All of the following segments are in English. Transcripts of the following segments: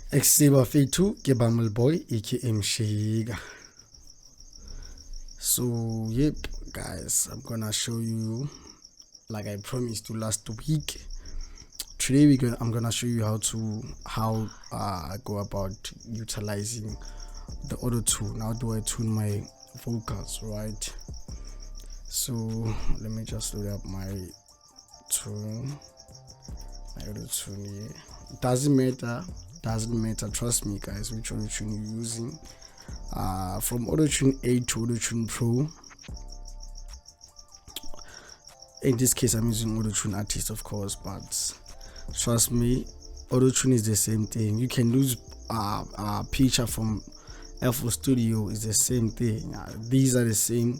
Exeba F2 ke Bumble Boy aka Mshika. So yep guys, I'm gonna show you, like I promised you last week. Today I'm gonna show you how I go about utilizing the Autotune. How do I tune my vocals, right? So let me just load up my Autotune here. It doesn't matter, trust me guys, which Autotune you're using. From Autotune 8 to Autotune Pro. In this case I'm using Autotune Artist, of course, but trust me, Autotune is the same thing. You can use a picture from FL Studio, is the same thing. These are the same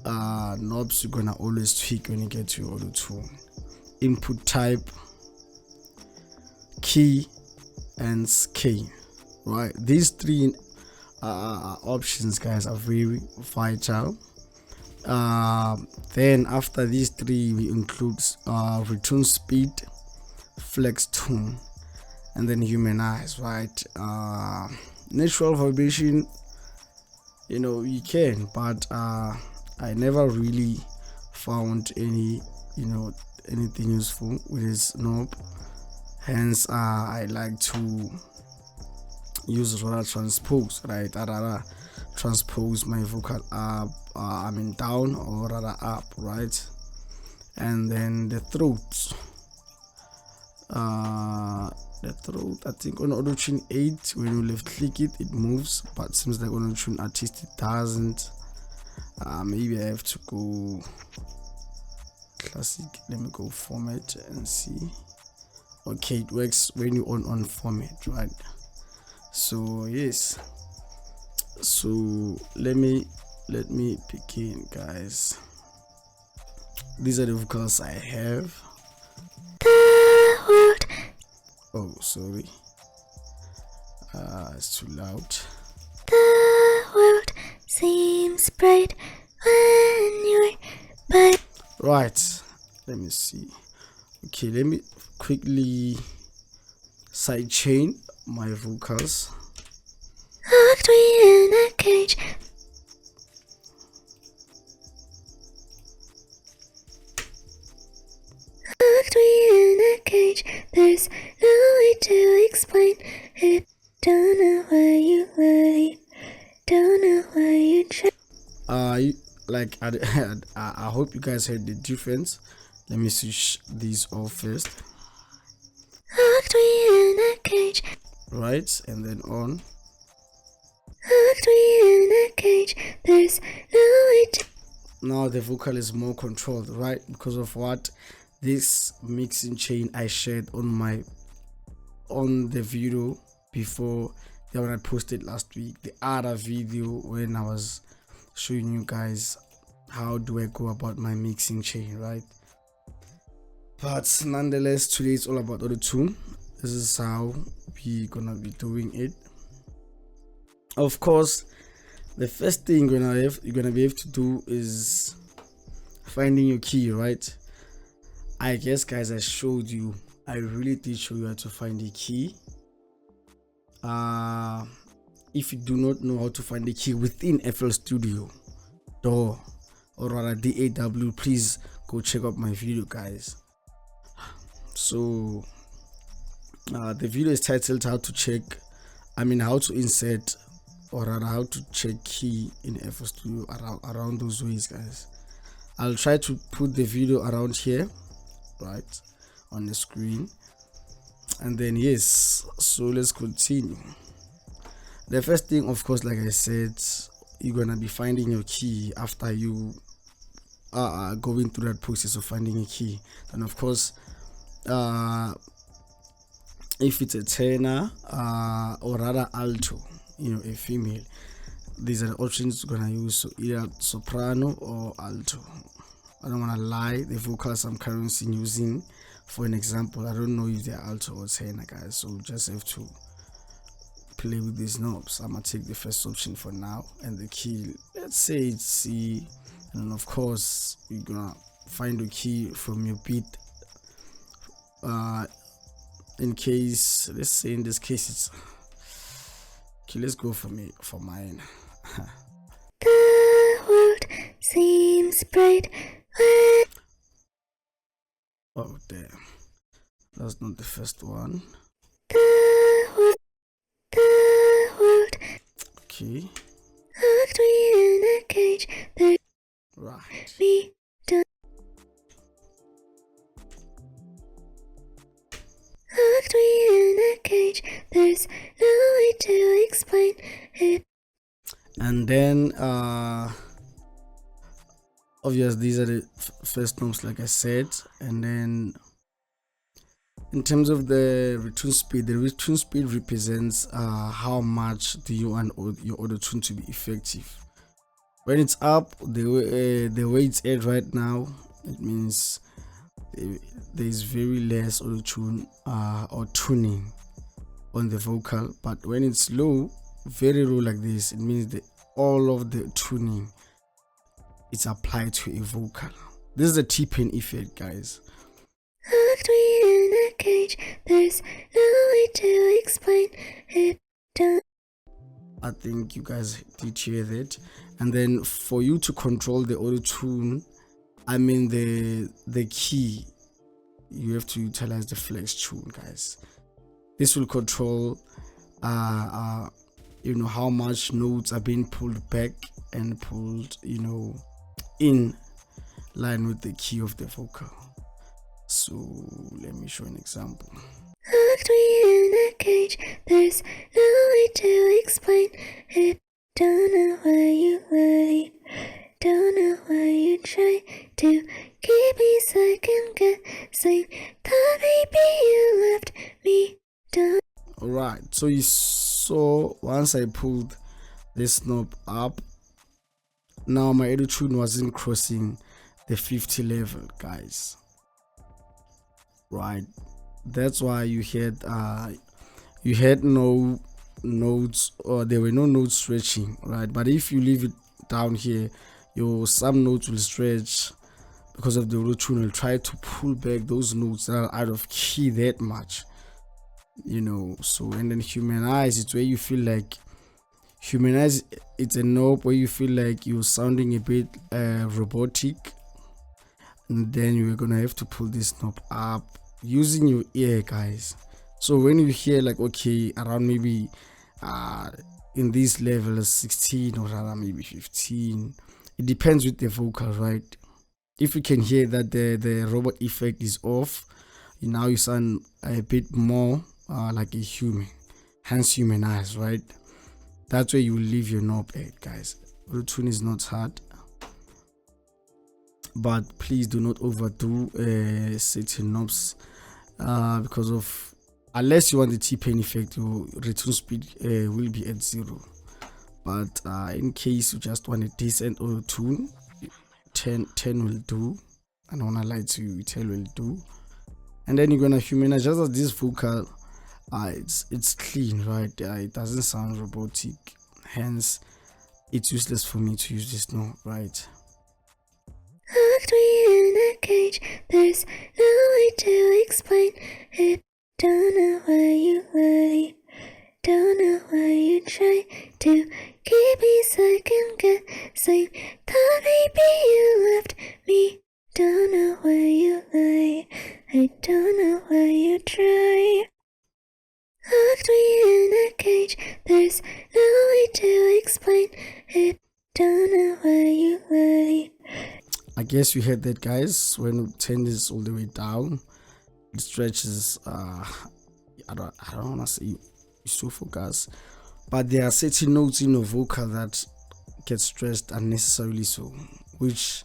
knobs you're gonna always tweak when you get to your Autotune. Input type, key, and scale, right? These three options, guys, are very vital. Then after these three, we include return speed, flex tone, and then humanize, right? Natural vibration, you can, but I never really found anything useful with this knob. Hence I like to use rather transpose, right? Rather transpose my vocal up, down, or rather up, right? And then the throat, I think on Autotune 8, when you left click it moves, but it seems like on Autotune Artist it doesn't. Maybe I have to go classic. Let me go format and see. Okay, it works when you on format, right? So yes, so let me begin, guys. These are the vocals I have. Oh, sorry, it's too loud. The world seems bright when you're by. Right, let me see. Okay, let me quickly sidechain my vocals. Locked me in a cage. Locked me in a cage. There's no way to explain it. Don't know why you lie. Don't know why you try. I hope you guys heard the difference. Let me switch these off first. Locked me in a cage. Right, and then on. Locked me in a cage. There's no way to. Now the vocal is more controlled, right? Because of what? This mixing chain I shared on the video before the one I posted last week. The other video when I was showing you guys how do I go about my mixing chain, right? But nonetheless, today it's all about Autotune. This is how we're gonna be doing it. Of course, the first thing you're gonna be able to do is finding your key, right? I guess, guys, I really did show you how to find the key. If you do not know how to find the key within FL Studio or rather D.A.W, please go check out my video, guys. So the video is titled how to insert, or rather how to check key in FL Studio around those ways, guys. I'll try to put the video around here, right, on the screen. And then yes, so let's continue. The first thing, of course, like I said, you're gonna be finding your key after you are going through that process of finding a key. And of course, if it's a tenor or rather alto, a female, these are the options you're gonna use. So either soprano or alto. I don't want to lie, the vocals I'm currently using for an example, I don't know if they're alto or tenor, guys, so just have to play with these knobs. I'm gonna take the first option for now, and the key, let's say it's C, and of course you're gonna find the key from your beat. In case, let's say in this case it's okay, let's go for mine. The world seems bright. Oh damn, that's not the first one. The world Okay, locked me in a cage. There's right. me done. Locked me in a cage. There's no way to explain it. And then obviously these are the first knobs, like I said. And then in terms of the return speed, the return speed represents how much do you want your auto tune to be effective. When it's up, the way it's at right now, it means there is very less auto tune or tuning on the vocal. But when it's low, very low like this, it means that all of the tuning is applied to a vocal. This is a T-Pain effect, guys. Locked me in a cage. There's no way to explain it. Done. I think you guys did hear that. And then for you to control the auto tune, I mean the key, you have to utilize the flex tune, guys. This will control you know, how much notes are being pulled back and pulled, you know, in line with the key of the vocal. So let me show an example. Locked me in a cage. There's no way to explain it. Don't know why you lie. Don't know why you try to keep me second guessing. Thought maybe you left me down. Alright, so you saw once I pulled this knob up, now my Autotune wasn't crossing the 50 level, guys. Right, that's why you had no notes, or there were no notes stretching, right? But if you leave it down here, some notes will stretch because of the Autotune will try to pull back those notes that are out of key that much, you know. So, and then humanize, it's where you feel like humanize, it's a knob where you feel like you're sounding a bit robotic, and then you're gonna have to pull this knob up using your ear, guys. So when you hear like, okay, around maybe in these levels 16 or rather maybe 15, it depends with the vocal, right? If you can hear that the robot effect is off, now you sound a bit more like a human, hence humanize, right? That's where you leave your knob at, guys. Autotune is not hard, but please do not overdo certain knobs because of, unless you want the T-Pain effect, your return speed will be at 0. But in case you just want a decent auto tune, 10 will do. I don't wanna lie to you, 10 will do. And then you're gonna humanize just as this vocal, it's clean, right? It doesn't sound robotic, hence it's useless for me to use this knob, right? Locked me in a cage. There's no way to explain it. Don't know why you lie. Don't know why you try to keep me second guessing. Thought maybe you left me. Don't know why you lie. I don't know why you try. Locked me in a cage. There's no way to explain it. Don't know why you lie. I guess you heard that, guys. When you turn this all the way down, it stretches. I don't wanna say esophagus, but there are certain notes in your vocal that get stressed unnecessarily, so which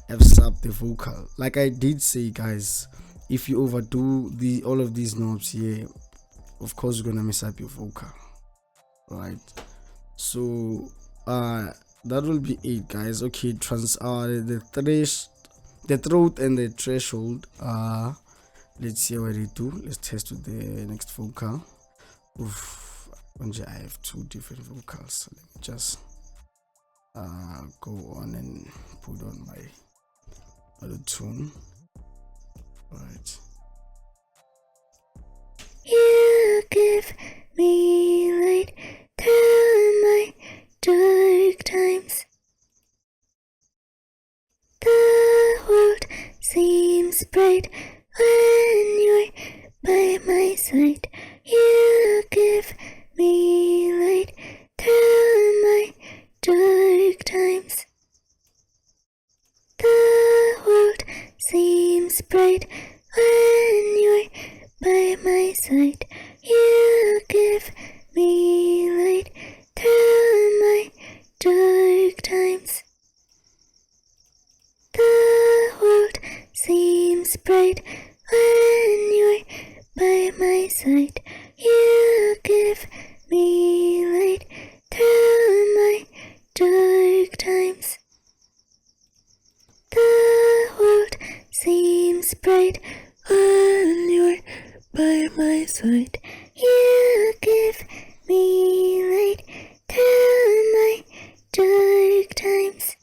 f's up the vocal. Like I did say, guys, if you overdo all of these knobs here, of course you're gonna mess up your vocal, right? So that will be it, guys. Okay, the The throat and the threshold are, let's see what they do. Let's test with the next vocal. Oof, I have two different vocals. Let me just go on and put on my Autotune. Right. You give me light through my dark times. The world seems bright when you're by my side. You give me light through my dark times. The world seems bright when you're by my side. You give me light through my dark times. The world seems bright when you're by my side. You give me light through my dark times. The world seems bright when you're by my side. You give me light through my dark times.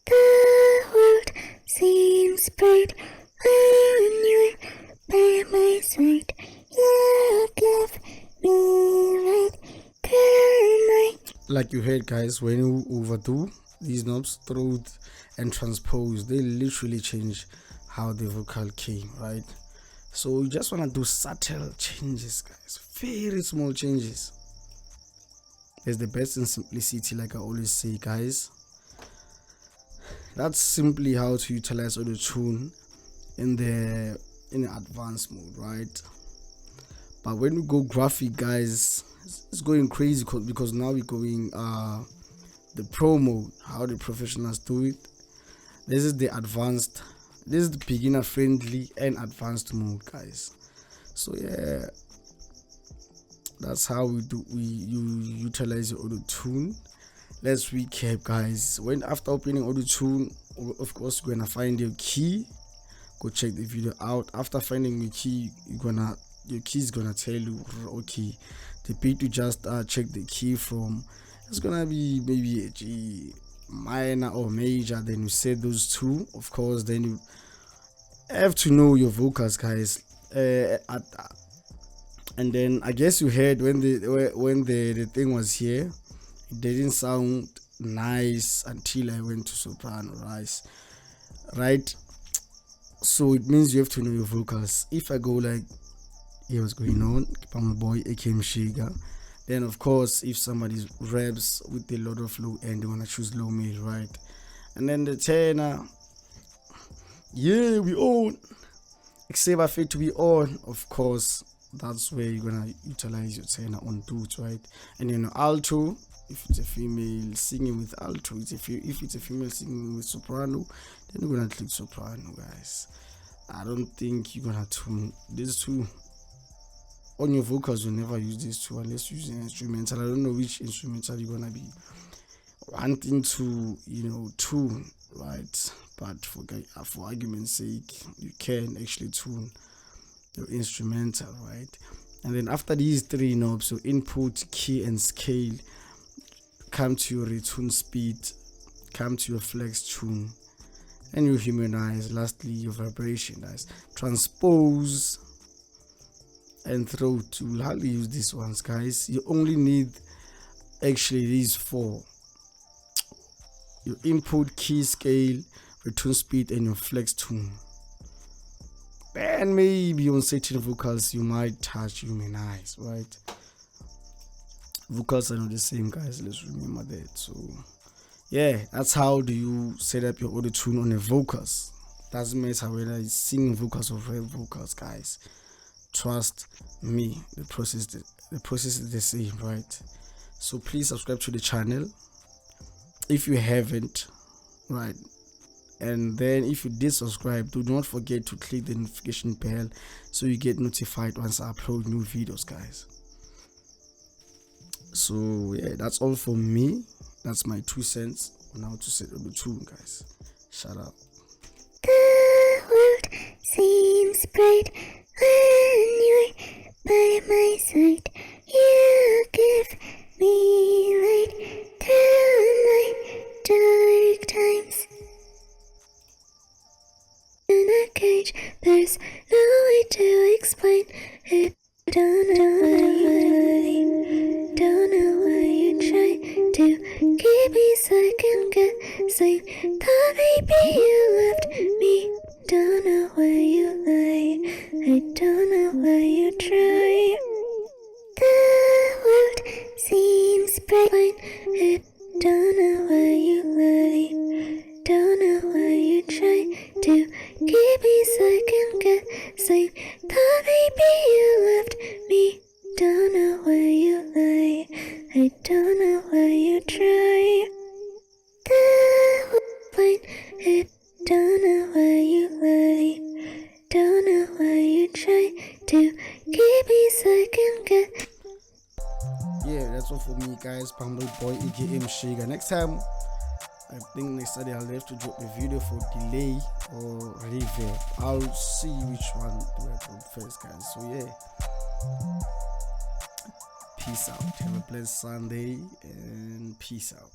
The world seems bright when you're by my side. You give me light through my. Like you heard, guys, when you overdo these knobs, throat and transpose, they literally change how the vocal came, right? So you just want to do subtle changes, guys, very small changes. There's the best in simplicity, like I always say, guys. That's simply how to utilize Autotune in the advanced mode, right? But when we go graphic, guys, it's going crazy because now we're going the pro mode, how the professionals do it. This is the advanced, this is the beginner friendly and advanced mode, guys. So yeah, that's how you utilize your Autotune. Let's recap, guys. When after opening Autotune, of course you're gonna find your key. Go check the video out. After finding your key, your key is gonna tell you, okay, the beat you just check the key from, it's gonna be maybe a G minor or major. Then you set those two, of course. Then you have to know your vocals, guys. And then I guess you heard when the thing was here, it didn't sound nice until I went to soprano, right? So it means you have to know your vocals. If I go like, here what's going on, my boy AKM Shiga, then of course if somebody raps with a lot of low end, they want to choose low mid, right? And then the tenor, yeah, we on, except I feel to be on, of course. That's where you're gonna utilize your tenor on dudes, right? And then alto, if it's a female singing with alto, if it's a female singing with soprano, then you're gonna click soprano, guys. I don't think you're gonna tune these two on your vocals. You never use these two unless you're using instrumental. I don't know which instrumental you're gonna be wanting to, tune, right? But for argument's sake, you can actually tune your instrumental, right? And then after these three knobs, so input, key and scale, come to your retune speed, come to your flex tune, and you humanize. Lastly, your vibration, guys. Transpose and throat. You'll hardly use these ones, guys. You only need actually these four: your input, key, scale, retune speed, and your flex tune. And maybe on certain vocals you might touch humanize, right? Vocals are not the same, guys. Let's remember that. So yeah, that's how do you set up your Autotune on the vocals. Doesn't matter whether it's singing vocals or rap vocals, guys. Trust me, the process is the same, right? So please subscribe to the channel if you haven't, right? And then if you did subscribe, do not forget to click the notification bell so you get notified once I upload new videos, guys. So yeah, that's all for me. That's my 2 cents on how to set Autotune, guys. Shut up. The world seems bright when you're by my side. You give me light through my dark times. In a cage, there's no way to explain it. Don't know why you try to keep me second guessing. Thought maybe you left me. Don't know why you lie. I don't know why you try. The world seems bright when it. Don't know why you lie. Don't know why you try to keep me second guessing. Thought maybe you left me. Don't know why you lie. I don't know why you try. The when it. Don't know why you lie. Don't know why you try to keep me second guessing. Yeah, that's all for me, guys. Pambo Boy, aka Shiga. Next time, I think next Saturday I'll have to drop a video for delay or reverb. I'll see which one do I drop first, guys. So yeah, peace out. Have a blessed Sunday and peace out.